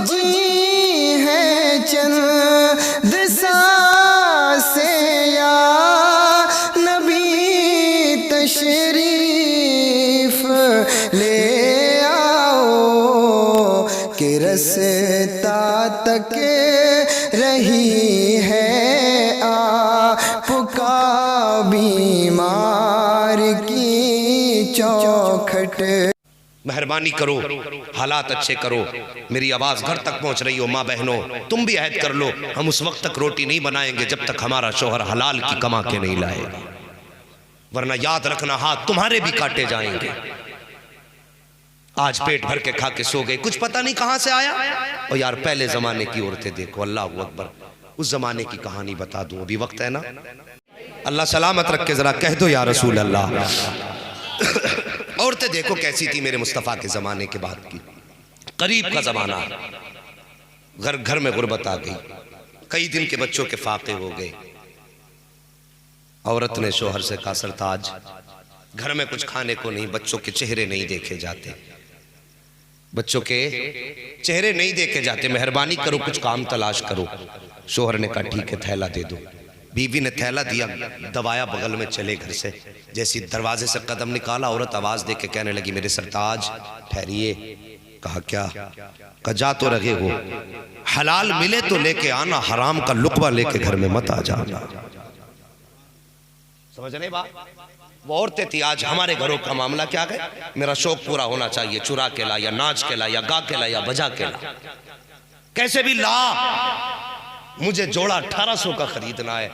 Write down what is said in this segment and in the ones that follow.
جی ہے چند سانسیں یا نبی تشریف لے آؤ کہ رستا تک رہی ہے آپ کا بیمار کی چوکھٹ۔ مہربانی کرو، حالات اچھے کرو، میری آواز گھر تک پہنچ رہی ہو ماں بہنوں، تم بھی عہد کر لو ہم اس وقت تک روٹی نہیں بنائیں گے جب تک ہمارا شوہر حلال کی کما کے نہیں لائے گا، ورنہ یاد رکھنا ہاتھ تمہارے بھی کاٹے جائیں گے۔ آج پیٹ بھر کے کھا کے سو گئے، کچھ پتہ نہیں کہاں سے آیا۔ اور یار پہلے زمانے کی عورتیں دیکھو، اللہ اکبر، اس زمانے کی کہانی بتا دوں، ابھی وقت ہے نا؟ اللہ سلامت رکھ کے ذرا کہہ دو یا رسول اللہ۔ عورتیں دیکھو کیسی تھی میرے مصطفیٰ کے زمانے کے بعد کی، قریب کا زمانہ، گھر میں غربت آ گئی، کئی دن کے بچوں کے فاقے ہو گئے۔ عورت نے شوہر سے کہا سرتاج گھر میں کچھ کھانے کو نہیں، بچوں کے چہرے نہیں دیکھے جاتے، بچوں کے چہرے نہیں دیکھے جاتے، مہربانی کرو کچھ کام تلاش کرو۔ شوہر نے کہا ٹھیک ہے تھیلا دے دو۔ بیوی نے تھیلا دیا، دوایا بغل میں چلے گھر سے، جیسی دروازے سے قدم نکالا عورت آواز دے کے کہنے لگی میرے سرتاج ٹھہریے۔ کہا کیا؟ کہا جا تو رہے ہو، حلال ملے تو لے کے آنا، حرام کا لقمہ لے کے گھر میں مت آ جانا۔ سمجھ نہیں بات؟ وہ عورتیں تھی، آج ہمارے گھروں کا معاملہ کیا ہے؟ میرا شوق پورا ہونا چاہیے، چرا کے لا یا ناچ کے لا یا گا کے لا یا بجا کے لا، کیسے بھی لا، مجھے جوڑا 1800 کا خریدنا ہے،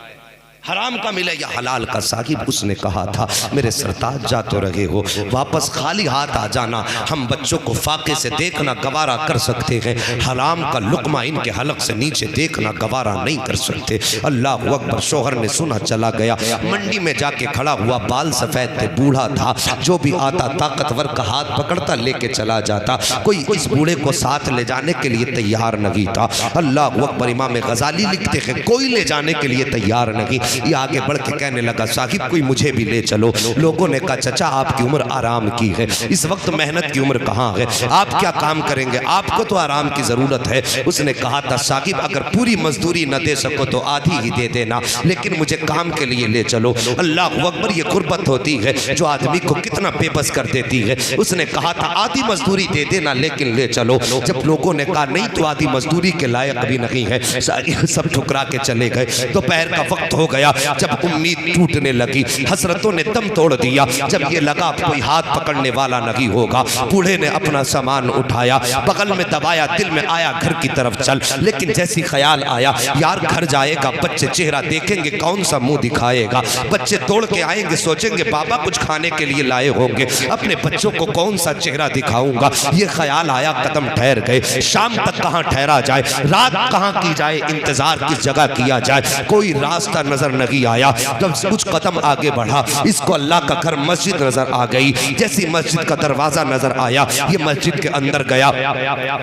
حرام کا ملے یا حلال کا۔ صاحب اس نے کہا تھا میرے سرتاج جا تو رہے ہو، واپس خالی ہاتھ آ جانا، ہم بچوں کو فاقے سے دیکھنا گوارا کر سکتے ہیں، حرام کا لقمہ ان کے حلق سے نیچے دیکھنا گوارا نہیں کر سکتے۔ اللہ اکبر۔ شوہر نے سنا چلا گیا، منڈی میں جا کے کھڑا ہوا، بال سفید تھے، بوڑھا تھا، جو بھی آتا طاقتور کا ہاتھ پکڑتا لے کے چلا جاتا، کوئی اس بوڑھے کو ساتھ لے جانے کے لیے تیار نہیں تھا۔ اللہ اکبر۔ امام غزالی لکھتے ہیں کوئی لے جانے کے لیے تیار نہیں، یہ آگے بڑھ کے کہنے لگا صاحب کوئی مجھے بھی لے چلو۔ لوگوں نے کہا چچا آپ کی عمر آرام کی ہے، اس وقت محنت کی عمر کہاں ہے، آپ کیا کام کریں گے، آپ کو تو آرام کی ضرورت ہے۔ اس نے کہا تھا صاحب اگر پوری مزدوری نہ دے سکو تو آدھی ہی دے دینا، لیکن مجھے کام کے لیے لے چلو۔ اللہ اکبر۔ یہ غربت ہوتی ہے جو آدمی کو کتنا بے بس کر دیتی ہے۔ اس نے کہا تھا آدھی مزدوری دے دینا لیکن لے چلو۔ جب لوگوں نے کہا نہیں تو آدھی مزدوری کے لائق بھی نہیں ہے، سب ٹھکرا کے چلے گئے۔ دوپہر کا وقت ہو گیا، جب امید ٹوٹنے لگی، حسرتوں نے دم توڑ دیا، جب یہ لگا کوئی ہاتھ پکڑنے والا نہیں ہوگا، بوڑھے نے اپنا سامان اٹھایا، بغل میں دبایا، دل میں آیا گھر کی طرف چل، لیکن جیسی خیال آیا یار گھر جائے گا بچے چہرہ دیکھیں گے کون سا منہ دکھائے گا، بچے دوڑ کے آئیں گے سوچیں گے بابا کچھ کھانے کے لیے لائے ہوں گے، اپنے بچوں کو کون سا چہرہ دکھاؤں گا۔ یہ خیال آیا، قدم ٹھہر گئے، شام تک کہاں ٹھہرا جائے، رات کہاں کی جائے، انتظار کس جگہ کیا جائے، کوئی راستہ نظر نہیں آیا۔ جب کچھ قدم آگے بڑھا، اس کو اللہ کا گھر مسجد نظر آ گئی، جیسی مسجد کا دروازہ نظر آیا، یہ مسجد کے اندر گیا،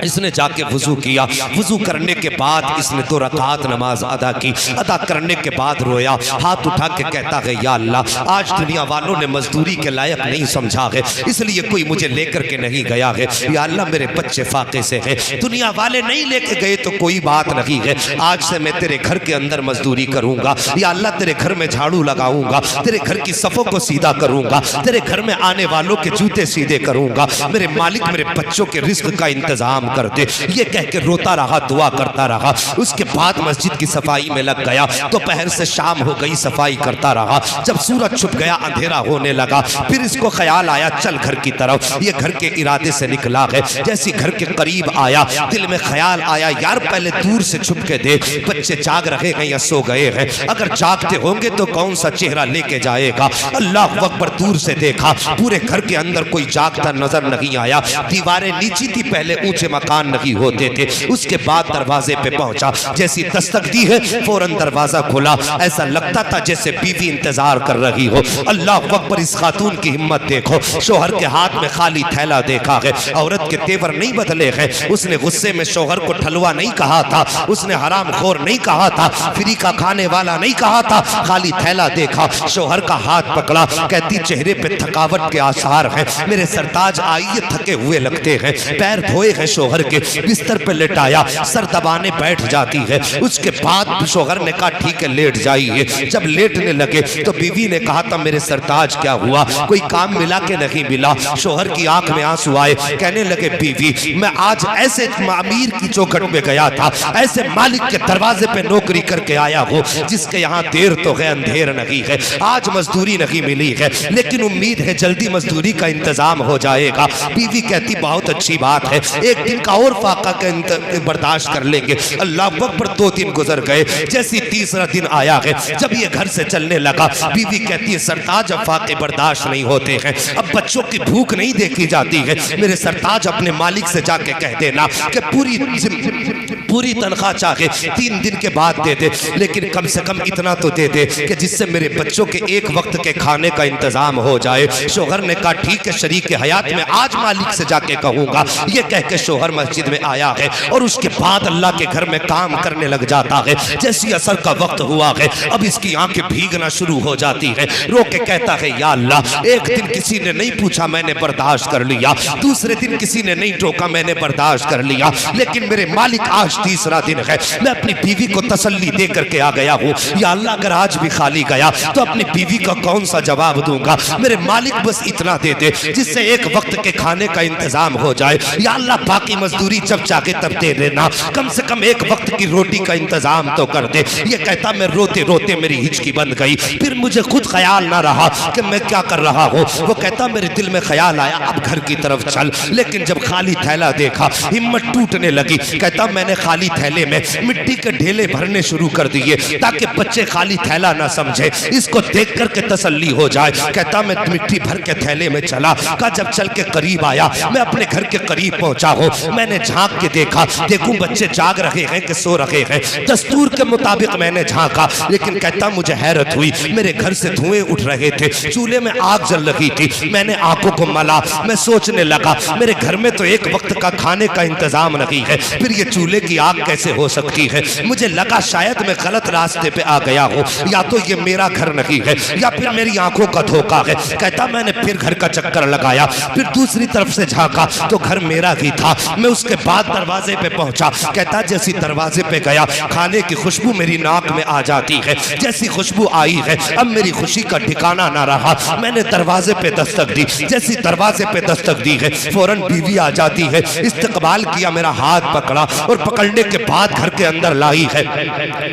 اس نے جا کے وضو کیا، وضو کرنے کے بعد اس نے 2 رکعات نماز ادا کی، ادا کرنے کے بعد رویا، ہاتھ اٹھا کے کہتا ہے یا اللہ آج دنیا والوں نے مزدوری کے لائق نہیں سمجھا ہے، اس لیے کوئی مجھے لے کر کے نہیں گیا ہے، یا اللہ میرے بچے فاقے سے ہیں، دنیا والے نہیں لے کے گئے تو کوئی بات نہیں ہے، آج سے میں تیرے گھر کے اندر مزدوری کروں گا، یا اللہ تیرے گھر میں جھاڑو لگاؤں گا، تیرے گھر کی صفوں کو سیدھا کروں گا، تیرے گھر میں آنے والوں کے جوتے سیدھے کروں گا، میرے مالک میرے بچوں کے رزق کا انتظام کر دے۔ یہ کہہ کے روتا رہا، دعا کرتا رہا، اس کے بعد مسجد کی صفائی میں لگ گیا، تو پہر سے شام ہو گئی، صفائی کرتا رہا، جب سورج چھپ گیا اندھیرا ہونے لگا، پھر اس کو خیال آیا چل گھر کی طرف، یہ گھر کے ارادے سے نکلا ہے، جیسی گھر کے قریب آیا دل میں خیال آیا یار پہلے دور سے چھپ کے دیکھ بچے جاگ رہے ہیں یا سو گئے ہیں، اگر جاگتے ہوں گے تو کون سا چہرہ لے کے جائے گا۔ اللہ اکبر۔ دور سے دیکھا پورے گھر کے اندر کوئی جاگتا نظر نہیں آیا، دیواریں نیچی تھی، پہلے اونچے مکان نہیں ہوتے تھے، اس کے بعد دروازے پہ پہنچا، جیسی دستک دی ہے فوراً دروازہ کھلا، ایسا لگتا تھا جیسے بیوی انتظار کر رہی ہو۔ اللہ اکبر۔ اس خاتون کی ہمت دیکھو، شوہر کے ہاتھ میں خالی تھیلا دیکھا ہے، عورت کے تیور نہیں بدلے ہیں، اس نے غصے میں شوہر کو ٹھلوا نہیں کہا تھا، اس نے حرام خور نہیں کہا تھا، فری کا کھانے والا نہیں کہا کہا تھا، خالی تھیلا دیکھا، شوہر کا ہاتھ پکڑا، کہتی چہرے پہ تھکاوٹ کے آثار ہیں، میرے سرتاج آئیے تھکے ہوئے لگتے ہیں، پیر دھوئے ہیں شوہر کے، بستر پہ لٹایا، سر دبانے بیٹھ جاتی ہے، اس کے بعد شوہر نے کہا ٹھیک ہے لیٹ جائیے، جب لیٹنے لگے تو بیوی نے کہا تھا میرے سرتاج کیا ہوا، کوئی کام ملا کہ نہیں ملا؟ شوہر کی آنکھ میں آنسو آئے، کہنے لگے بیوی میں آج ایسے امیر کی چوکھٹ میں گیا تھا، ایسے مالک کے دروازے پہ نوکری کر کے آیا ہوں جس کے یہاں دیر تو ہے اندھیر نہیں ہے، آج مزدوری نہیں ملی ہے لیکن امید ہے جلدی مزدوری کا انتظام ہو جائے گا۔ بیوی کہتی بہت اچھی بات ہے، ایک دن کا اور فاقہ کا برداشت کر لیں گے۔ اللہ اکبر، 2 دن گزر گئے، جیسی تیسرا دن آیا ہے، جب یہ گھر سے چلنے لگا، بیوی کہتی ہے سرتاج اب فاقے برداشت نہیں ہوتے ہیں، اب بچوں کی بھوک نہیں دیکھی جاتی ہے، میرے سرتاج اپنے مالک سے جا کے کہہ دینا کہ پوری تنخواہ چاہے 3 دن کے بعد دے دے، لیکن کم سے کم اتنا تو دے دے کہ جس سے میرے بچوں کے ایک وقت کے کھانے کا انتظام ہو جائے۔ شوہر نے کہا ٹھیک ہے شریک حیات میں آج مالک سے جا کے کہوں گا۔ یہ کہہ کے شوہر مسجد میں آیا ہے اور اس کے بعد اللہ کے گھر میں کام کرنے لگ جاتا ہے۔ جیسی عصر کا وقت ہوا ہے، اب اس کی آنکھیں بھیگنا شروع ہو جاتی ہے، رو کے کہتا ہے یا اللہ، ایک دن کسی نے نہیں پوچھا میں نے برداشت کر لیا، دوسرے دن کسی نے نہیں ٹوکا میں نے برداشت کر لیا، لیکن میرے مالک آج تیسرا دن ہے، میں اپنی بیوی کو تسلی دے کر کے آ گیا ہوں۔ یا اللہ اگر آج بھی خالی گیا تو اپنی بیوی کا کون سا جواب دوں گا؟ میرے مالک بس اتنا دے دے جس سے ایک وقت کے کھانے کا انتظام ہو جائے۔ یا اللہ باقی مزدوری جب چاہے تب دے دینا، کم سے کم ایک وقت کی روٹی کا انتظام تو کر دے۔ یہ کہتا میں روتے روتے میری ہچکی بند گئی، پھر مجھے خود خیال نہ رہا کہ میں کیا کر رہا ہوں۔ وہ کہتا میرے دل میں خیال آیا اب گھر کی طرف چل، لیکن جب خالی تھیلا دیکھا ہمت ٹوٹنے لگی۔ کہتا میں نے خالی تھیلے میں مٹی کے ڈھیلے بھرنے شروع کر دیے تاکہ بچے خالی تھیلا نہ سمجھے، اس کو دیکھ کر کے تسلی ہو جائے۔ کہتا میں مٹی بھر کے تھیلے میں چلا، کہا جب چل کے قریب آیا میں اپنے گھر کے قریب پہنچا ہوں، میں نے جھانک کے دیکھا، دیکھوں بچے جاگ رہے ہیں کہ سو رہے ہیں، دستور کے مطابق میں نے جھانکا، لیکن کہتا مجھے حیرت ہوئی، میرے گھر سے دھوئیں اٹھ رہے تھے، چولہے میں آگ جل رہی تھی، میں نے آنکھوں کو ملا، میں سوچنے لگا میرے گھر میں تو ایک وقت کا کھانے کا انتظام نہیں ہے، پھر یہ چولہے کی آگ کیسے ہو سکتی ہے؟ مجھے لگا شاید میں غلط راستے پہ آ گیا ہوں، یا تو یہ میرا گھر نہیں ہے یا پھر میری آنکھوں کا دھوکا ہے۔ کہتا میں نے پھر گھر کا چکر لگایا، پھر دوسری طرف سے جھانکا تو گھر میرا ہی تھا۔ میں اس کے بعد دروازے پہ پہنچا، کہتا جیسی دروازے پہ گیا کھانے کی خوشبو میری ناک میں آ جاتی ہے، جیسی خوشبو آئی ہے اب میری خوشی کا ٹھکانہ نہ رہا۔ میں نے دروازے پہ دستک دی، جیسی دروازے پہ دستک دی ہے فوراً بیوی آ جاتی ہے، استقبال کیا، میرا ہاتھ پکڑا اور پکڑنے کے بعد گھر کے اندر لائی ہے۔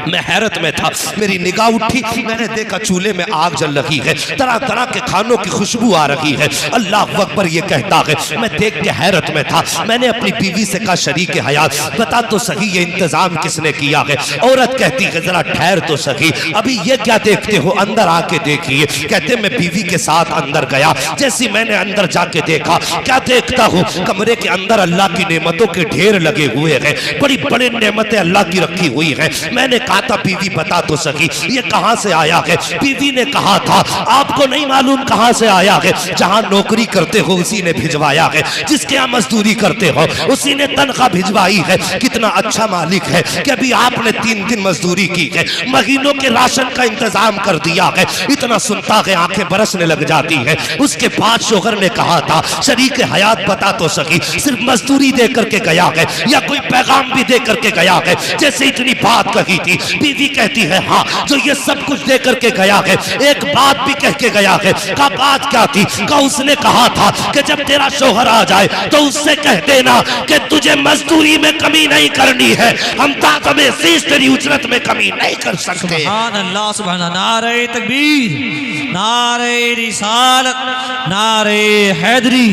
میں حیرت میں تھا، میری نگاہ اٹھی، میں نے دیکھا چولہے میں آگ جل رہی ہے، طرح طرح کے کھانوں کی خوشبو آ رہی ہے۔ اللہ اکبر یہ کہتا ہے، میں دیکھ کے حیرت میں تھا۔ میں نے اپنی بیوی سے کہا شریک حیات بتا تو صحیح یہ انتظام کس نے کیا ہے؟ عورت کہتی ہے ذرا ٹھہر تو صحیح، ابھی یہ کیا دیکھتے ہو، اندر آ کے دیکھیے۔ کہتے میں بیوی کے ساتھ اندر گیا، جیسی میں نے اندر جا کے دیکھا کیا دیکھتا ہوں، کمرے کے اندر اللہ کی نعمتوں کے ڈھیر لگے ہوئے ہیں، بڑی بڑی نعمتیں اللہ کی رکھی ہوئی ہیں۔ میں نے کہا تھا بیوی بتا تو صحیح یہ کہاں سے آیا ہے؟ بیوی نے کہا تھا آپ کو نہیں معلوم کہاں سے آیا ہے، جہاں نوکری کرتے ہو اسی نے بھجوایا ہے، جس کے یہاں مزدوری کرتے ہو اسی نے تنخواہ بھجوائی ہے۔ کتنا اچھا مالک ہے کہ ابھی آپ نے 3 دن مزدوری کی ہے، مہینوں کے راشن کا انتظام کر دیا ہے۔ اتنا سنتا ہے آنکھیں برسنے لگ جاتی ہیں۔ اس کے بعد شوہر نے کہا تھا شریک حیات بتا تو صحیح صرف مزدوری دے کر کے گیا ہے یا کوئی پیغام بھی دے کر کے گیا ہے؟ جیسے اتنی بات کہی تھی بیوی کہتی ہے ہاں جو یہ سب کچھ دے کر کے گیا ہے ایک بات بھی کہہ کے گیا ہے۔ کہا بات کیا تھی؟ کہا اس نے کہا تھا کہ جب تیرا شوہر آ جائے تو اس سے کہہ دینا کہ تجھے مزدوری میں کمی نہیں کرنی ہے، ہم طاقت عزیز تیری اجرت میں کمی نہیں کر سکتے۔ سبحان اللہ سبحان اللہ، نعرہ تکبیر، نعرہ رسالت، نعرہ حیدری،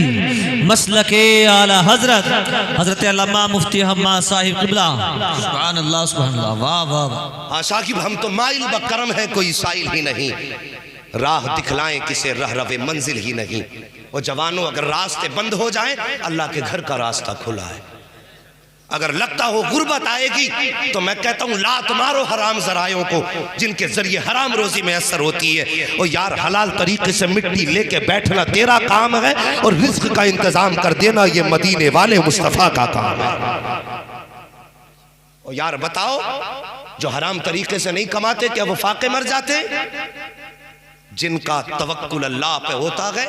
مسلک اعلی حضرت حضرت علامہ مفتی حماد صاحب قبلہ۔ سبحان اللہ سبحان اللہ، واہ واہ واہ۔ ہاں شاکب ہم تو مائل بکرم ہے کوئی سائل ہی نہیں، راہ دکھلائیں کسے رہ رو منزل ہی نہیں۔ وہ جوانوں اگر راستے بند ہو جائیں اللہ کے گھر کا راستہ کھلا ہے۔ اگر لگتا ہو غربت آئے گی تو میں کہتا ہوں لات مارو حرام ذرائعوں کو جن کے ذریعے حرام روزی میں اثر ہوتی ہے۔ اور یار حلال طریقے سے مٹی لے کے بیٹھنا تیرا کام ہے اور رزق کا انتظام کر دینا یہ مدینے والے مصطفیٰ کا کام ہے۔ اور یار بتاؤ جو حرام طریقے سے نہیں کماتے کیا وہ فاقے مر جاتے؟ جن کا توکل اللہ پہ ہوتا ہے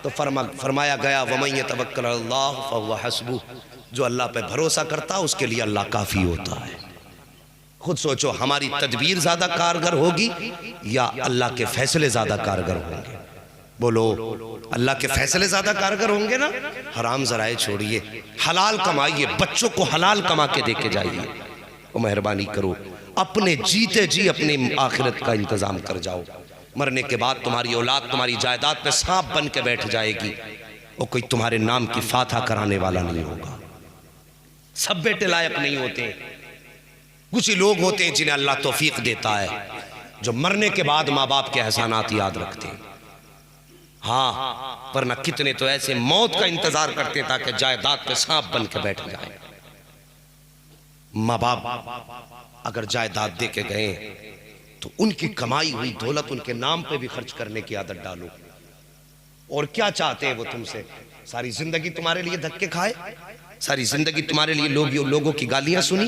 تو فرمایا گیا وَمَن يَتَوَكَّلْ عَلَى اللَّهِ فَهُوَ حَسْبُهُ، جو اللہ پہ بھروسہ کرتا اس کے لیے اللہ کافی ہوتا ہے۔ خود سوچو ہماری تدبیر زیادہ کارگر ہوگی یا اللہ کے فیصلے زیادہ کارگر ہوں گے؟ بولو اللہ کے فیصلے زیادہ کارگر ہوں گے نا؟ حرام ذرائع چھوڑیے، حلال کمائیے، بچوں کو حلال کما کے دے کے جائیے۔ وہ مہربانی کرو اپنے جیتے جی اپنی آخرت کا انتظام کر جاؤ، مرنے کے بعد تمہاری اولاد تمہاری جائیداد پہ سانپ بن کے بیٹھ جائے گی، وہ کوئی تمہارے نام کی فاتحہ کرانے والا نہیں ہوگا۔ سب بیٹے لائق نہیں ہوتے، کچھ ہی لوگ ہوتے ہیں جنہیں اللہ توفیق دیتا ہے جو مرنے کے بعد ماں باپ کے احسانات یاد رکھتے ہیں۔ ہاں ورنہ کتنے تو ایسے موت کا انتظار کرتے ہیں تاکہ جائیداد پہ سانپ بن کے بیٹھ جائیں۔ ماں باپ اگر جائیداد دے کے گئے تو ان کی کمائی ہوئی دولت ان کے نام پہ بھی خرچ کرنے کی عادت ڈالو۔ اور کیا چاہتے ہیں وہ تم سے؟ ساری زندگی تمہارے لیے دھکے کھائے، ساری زندگی تمہارے لیے لوگوں کی گالیاں سنی،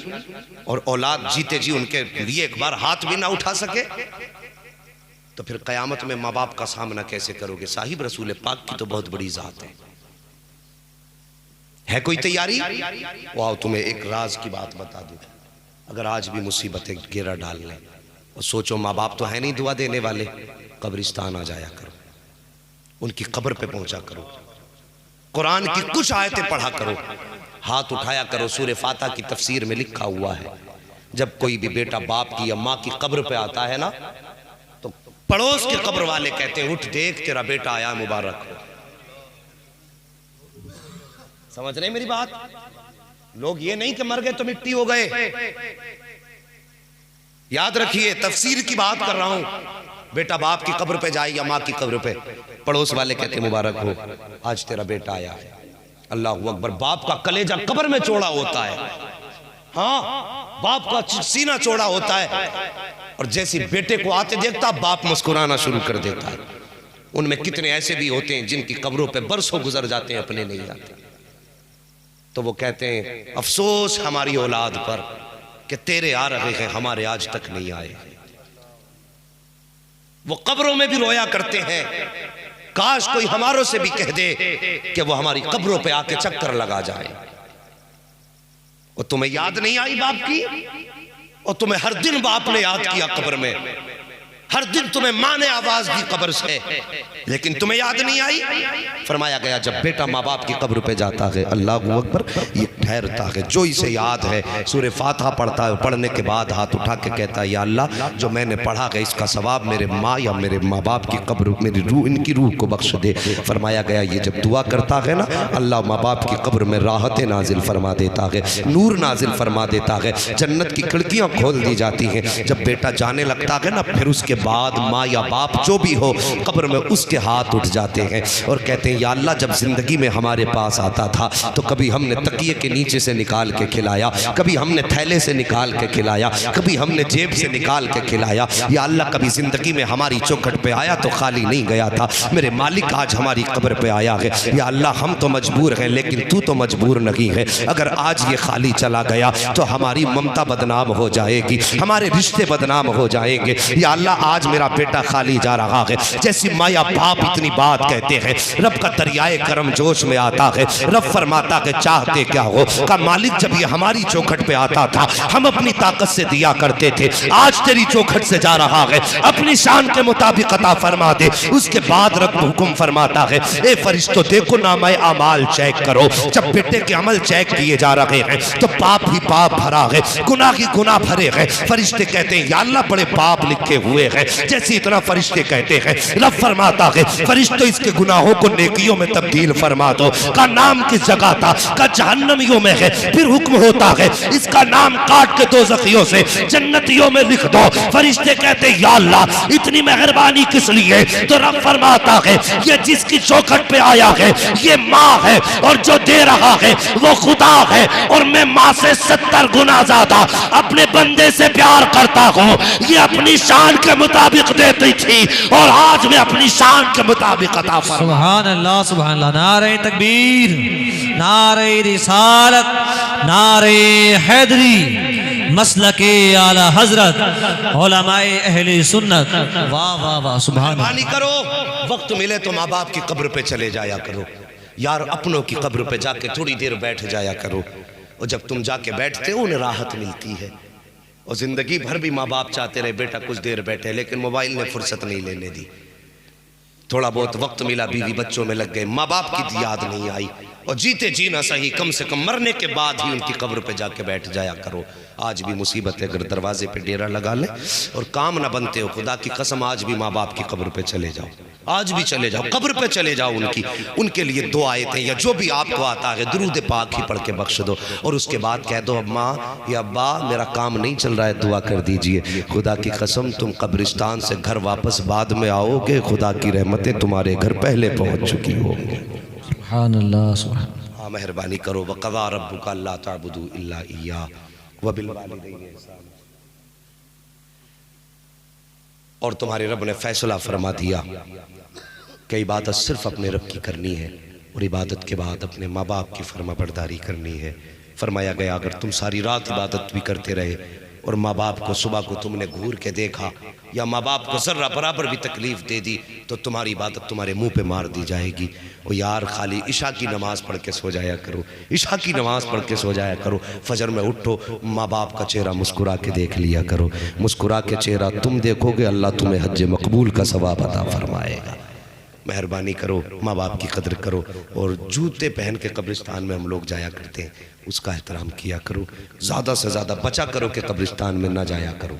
اور اولاد جیتے جی ان کے لیے ایک بار ہاتھ بھی نہ اٹھا سکے، تو پھر قیامت میں ماں باپ کا سامنا کیسے کرو گے؟ صاحب رسول پاک کی تو بہت بڑی ذات ہے کوئی تیاری؟ واؤ تمہیں ایک راز کی بات بتا دوں، اگر آج بھی مصیبتیں گھیرا ڈال لیں اور سوچو ماں باپ تو ہے نہیں دعا دینے والے، قبرستان آ جایا کرو، ان کی قبر پہ پہنچا کرو، قرآن کی کچھ آیتیں پڑھا کرو، ہاتھ اٹھایا کرو۔ سورہ فاتحہ کی تفسیر میں لکھا ہوا ہے جب کوئی بھی بیٹا باپ کی یا ماں کی قبر پہ آتا ہے نا تو پڑوس کے قبر والے کہتے ہیں اٹھ دیکھ تیرا بیٹا آیا مبارک ہو۔ سمجھ رہے میری بات؟ لوگ یہ نہیں کہ مر گئے تو مٹی ہو گئے، یاد رکھیے تفسیر کی بات کر رہا ہوں۔ بیٹا باپ کی قبر پہ جائے یا ماں کی قبر پہ، پڑوس والے کہتے ہیں مبارک ہو آج تیرا بیٹا آیا ہے۔ اللہ اکبر، باپ کا کلیجہ قبر میں چوڑا ہوتا ہے، ہاں باپ کا سینہ چوڑا ہوتا ہے، اور جیسی بیٹے کو آتے دیکھتا باپ مسکرانا شروع کر دیتا ہے۔ ان میں کتنے ایسے بھی ہوتے ہیں جن کی قبروں پہ برسوں گزر جاتے ہیں اپنے نہیں آتے، تو وہ کہتے ہیں افسوس ہماری اولاد پر کہ تیرے آ رہے ہیں ہمارے آج تک نہیں آئے۔ وہ قبروں میں بھی رویا کرتے ہیں کاش کوئی ہماروں سے بھی کہہ دے کہ وہ ہماری قبروں پہ آ کے چکر لگا جائے۔ اور تمہیں یاد نہیں آئی باپ کی؟ اور تمہیں ہر دن باپ نے یاد کیا قبر میں، ہر دن تمہیں ماں نے آواز دی قبر سے، لیکن تمہیں یاد نہیں آئی؟ فرمایا گیا جب بیٹا ماں باپ کی قبر پہ جاتا ہے اللہ اکبر یہ ٹھہرتا ہے، جو اسے یاد ہے سورہ فاتحہ پڑھتا ہے، پڑھنے کے بعد ہاتھ اٹھا کے کہتا ہے یا اللہ جو میں نے پڑھا ہے اس کا ثواب میرے ماں یا میرے ماں باپ کی قبر میری روح ان کی روح کو بخش دے۔ فرمایا گیا یہ جب دعا کرتا ہے نا اللہ ماں باپ کی قبر میں راحت نازل فرما دیتا ہے، نور نازل فرما دیتا ہے، جنت کی کھڑکیاں کھول دی جاتی ہیں۔ جب بیٹا جانے لگتا ہے نا پھر اس کے بعد ماں یا باپ جو بھی ہو قبر میں اس کے ہاتھ اٹھ جاتے ہیں اور کہتے ہیں یا اللہ جب زندگی میں ہمارے پاس آتا تھا تو کبھی ہم نے تکیے کے نیچے سے نکال کے کھلایا، کبھی ہم نے تھیلے سے نکال کے کھلایا، کبھی ہم نے جیب سے نکال کے کھلایا، یا اللہ کبھی زندگی میں ہماری چوکھٹ پہ آیا تو خالی نہیں گیا تھا، میرے مالک آج ہماری قبر پہ آیا ہے، یا اللہ ہم تو مجبور ہیں لیکن تو تو مجبور نہیں ہے، اگر آج یہ خالی چلا گیا تو ہماری ممتا بدنام ہو جائے گی، ہمارے رشتے بدنام ہو جائیں گے، یا اللہ آج میرا بیٹا خالی جا رہا ہے۔ جیسی ماں یا باپ اتنی بات کہتے ہیں رب کا دریائے کرم جوش میں آتا ہے، رب فرماتا ہے چاہتے کیا ہو، کہ مالک جب یہ ہماری چوکھٹ پہ آتا تھا ہم اپنی طاقت سے دیا کرتے تھے، آج تیری چوکھٹ سے جا رہا ہے اپنی شان کے مطابق عطا فرما دے۔ اس کے بعد رب حکم فرماتا ہے اے فرشتوں دیکھو نامہ اعمال چیک کرو، جب بیٹے کے عمل چیک کیے جا رہے ہیں تو پاپ ہی پاپ بھرا ہے، گناہ ہی گناہ بھرے ہیں، فرشتے کہتے ہیں یا اللہ بڑے پاپ لکھے ہوئے ہیں، جیسے اتنا فرشتے کہتے ہیں رب فرماتا ہے فرشتوں اس کے گناہوں کو نیکیوں میں تبدیل فرما دو، کا نام کس جگہ تھا کا جہنمیوں میں ہے، پھر حکم ہوتا ہے اس کا نام کاٹ کے دوزخیوں سے جنتیوں میں لکھ دو، فرشتے کہتے ہیں یا اللہ اتنی مہربانی کس لیے، تو رب فرماتا ہے یہ جس کی چوکھٹ پہ آیا ہے یہ ماں ہے اور جو دے رہا ہے وہ خدا ہے، اور میں ماں سے 70 گنا زیادہ اپنے بندے سے پیار کرتا ہوں، یہ اپنی شان کے مطابق دیتی تھی اور آج میں اپنی شان کے مطابق عطا فرما۔ سبحان اللہ سبحان اللہ، نعرہ تکبیر، نعرہ رسالت، نعرہ حیدری، مسلک اعلی حضرت علماء اہل سنت. واہ واہ واہ سبحان اللہ. مہربانی کرو وقت ملے تو ماں باپ کی قبر پہ چلے جایا کرو یار، اپنوں کی قبر پہ جا کے تھوڑی دیر بیٹھ جایا کرو. اور جب تم جا کے بیٹھتے ہو انہیں راحت ملتی ہے. اور زندگی بھر بھی ماں باپ چاہتے رہے بیٹا کچھ دیر بیٹھے، لیکن موبائل نے فرصت نہیں لینے دی. تھوڑا بہت وقت ملا بیوی بچوں میں لگ گئے، ماں باپ کی یاد نہیں آئی. اور جیتے جینا صحیح کم سے کم مرنے کے بعد ہی ان کی قبر پہ جا کے بیٹھ جایا کرو. آج بھی مصیبت ہے، اگر دروازے پہ ڈیرا لگا لیں اور کام نہ بنتے ہو، خدا کی قسم آج بھی ماں باپ کی قبر پہ چلے جاؤ. آج بھی چلے جاؤ، قبر پہ چلے جاؤ ان کے لیے 2 آیتیں یا جو بھی آپ کو آتا ہے درود پاک ہی پڑھ کے بخش دو. اور اس کے بعد کہہ دو اماں یا ابا میرا کام نہیں چل رہا ہے، دعا کر دیجئے. خدا کی قسم تم قبرستان سے گھر واپس بعد میں آؤ گے، خدا کی رحمتیں تمہارے گھر پہلے پہنچ چکی ہوں گی. سبحان اللہ سبحان. ہاں مہربانی کرو. وَقَضَىٰ رَبُّكَ أَلَّا تَعْبُدُوا إِلَّا إِيَّاهُ وَبِالْوَالِدَيْنِ إِحْسَانًا. اور تمہارے رب نے فیصلہ فرما دیا کہ عبادت صرف اپنے رب کی کرنی ہے اور عبادت کے بعد اپنے ماں باپ کی فرما برداری کرنی ہے. فرمایا گیا اگر تم ساری رات عبادت بھی کرتے رہے اور ماں باپ کو صبح کو تم نے گھور کے دیکھا یا ماں باپ کو ذرہ برابر بھی تکلیف دے دی تو تمہاری عبادت تمہارے منہ پہ مار دی جائے گی. اور یار خالی عشاء کی نماز پڑھ کے سو جایا کرو، عشاء کی نماز پڑھ کے سو جایا کرو. فجر میں اٹھو ماں باپ کا چہرہ مسکرا کے دیکھ لیا کرو. مسکرا کے چہرہ تم دیکھو گے اللہ تمہیں حج مقبول کا ثواب عطا فرمائے گا. مہربانی کرو ماں باپ کی قدر کرو. اور جوتے پہن کے قبرستان میں ہم لوگ جایا کرتے ہیں، اس کا احترام کیا کرو. زیادہ سے زیادہ بچا کرو کہ قبرستان میں نہ جایا کرو،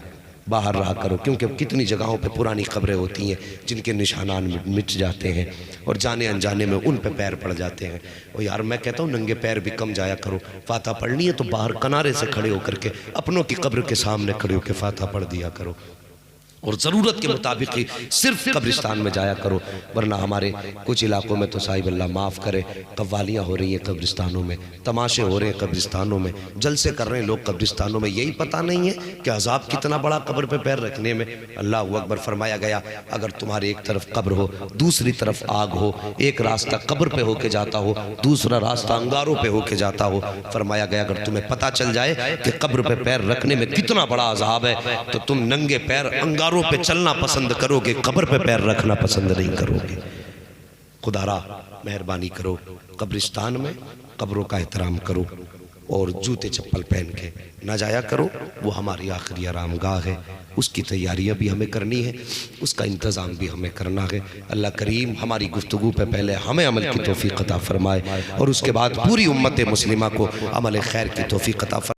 باہر رہا کرو. کیونکہ کتنی جگہوں پہ پرانی قبریں ہوتی ہیں جن کے نشانات مٹ جاتے ہیں اور جانے انجانے میں ان پہ پیر پڑ جاتے ہیں. اور یار میں کہتا ہوں ننگے پیر بھی کم جایا کرو. فاتحہ پڑھنی ہے تو باہر کنارے سے کھڑے ہو کر کے اپنوں کی قبر کے سامنے کھڑے ہو کے فاتحہ پڑھ دیا کرو. اور ضرورت کے مطابق ہی صرف قبرستان میں جایا کرو. ورنہ ہمارے کچھ علاقوں میں تو صاحب اللہ معاف کرے قوالیاں ہو رہی ہیں قبرستانوں میں، تماشے ہو رہے ہیں قبرستانوں میں، جلسے کر رہے ہیں لوگ قبرستانوں میں. یہی پتہ نہیں ہے کہ عذاب کتنا بڑا قبر پہ پیر رکھنے میں. اللہ اکبر. فرمایا گیا اگر تمہارے ایک طرف قبر ہو دوسری طرف آگ ہو، ایک راستہ قبر پہ ہو کے جاتا ہو دوسرا راستہ انگاروں پہ ہو کے جاتا ہو، فرمایا گیا اگر تمہیں پتہ چل جائے کہ قبر پہ پیر رکھنے میں کتنا بڑا عذاب ہے تو تم ننگے پیر انگاروں پہ چلنا پسند کرو گے، قبر پہ پیر رکھنا پسند نہیں کرو گے. خدا را مہربانی کرو قبرستان میں قبروں کا احترام کرو اور جوتے چپل پہن کے نہ جایا کرو. وہ ہماری آخری آرام گاہ ہے، اس کی تیاریاں بھی ہمیں کرنی ہے، اس کا انتظام بھی ہمیں کرنا ہے. اللہ کریم ہماری گفتگو پہ پہلے ہمیں عمل کی توفیق عطا فرمائے اور اس کے بعد پوری امت مسلمہ کو عمل خیر کی توفیق عطا فرمائے.